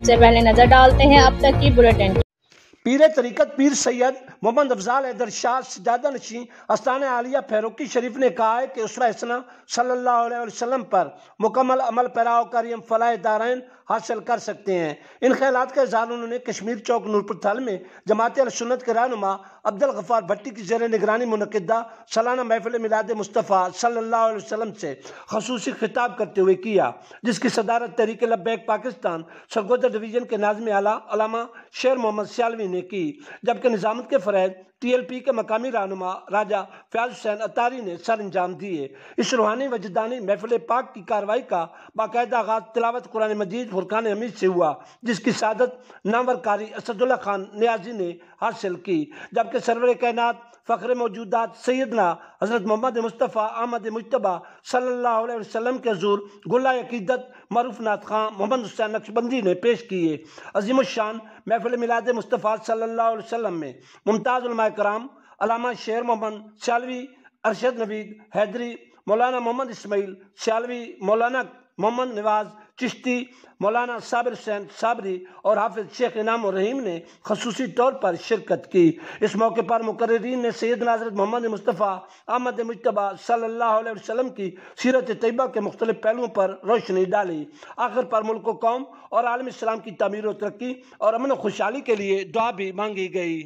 سے پہلے نظر ڈالتے ہیں اب تک کی بلیٹن۔ پیر طریقت پیر سید محمد افضال حیدر شاہ سجادہ نشین آستانہ عالیہ فیروکی شریف نے کہا ہے کہ اسوہ حسنہ صلی اللہ علیہ وسلم پر مکمل عمل پیراوکاری ہم فلاح دارین حاصل کر سکتے ہیں۔ ان خیالات کا اظہار انہوں نے کشمیر چوک نورپور تھل میں جماعت اہل سنت کے رہنما عبدالغفار بھٹی کی زیر نگرانی منعقدہ سالانہ محفل میلاد مصطفیٰ صلی اللہ علیہ وسلم سے خصوصی خطاب کرتے ہوئے کیا، جس کی صدارت تحریک لبیک پاکستان سرگودا ڈویژن کے ناظم اعلیٰ علامہ شیر محمد سیالوی نے کی، جبکہ نظامت کے فرائض ٹی ایل پی کے مقامی رہنما راجہ فیاض حسین اتاری نے سر انجام دیے۔ اس روحانی وجدانی محفل پاک کی کارروائی کا باقاعدہ آغاز تلاوت قرآن مجید فرقان حمید سے ہوا، جس کی سعادت نامور قاری اسد اللہ خان نیازی نے حاصل کی، جبکہ سرور کائنات فخر موجودات سیدنا حضرت محمد مصطفیٰ احمد مجتبیٰ صلی اللہ علیہ وسلم کے حضور گلہ عقیدت معروف نعت خواں محمد حسین نقشبندی نے پیش کیے۔ عظیم الشان محفل میلاد مصطفیٰ صلی اللہ علیہ وسلم میں ممتاز علماء کرام علامہ شیر محمد سیالوی، ارشد نوید حیدری، مولانا محمد اسماعیل سیالوی، مولانا محمد نواز چشتی، مولانا صابر حسین صابری اور حافظ شیخ انعام الرحیم نے خصوصی طور پر شرکت کی۔ اس موقع پر مقررین نے سیدنا حضرت محمد مصطفیٰ احمد مجتبیٰ صلی اللہ علیہ وسلم کی سیرت طیبہ کے مختلف پہلوؤں پر روشنی ڈالی۔ آخر پر ملک و قوم اور عالم اسلام کی تعمیر و ترقی اور امن و خوشحالی کے لیے دعا بھی مانگی گئی۔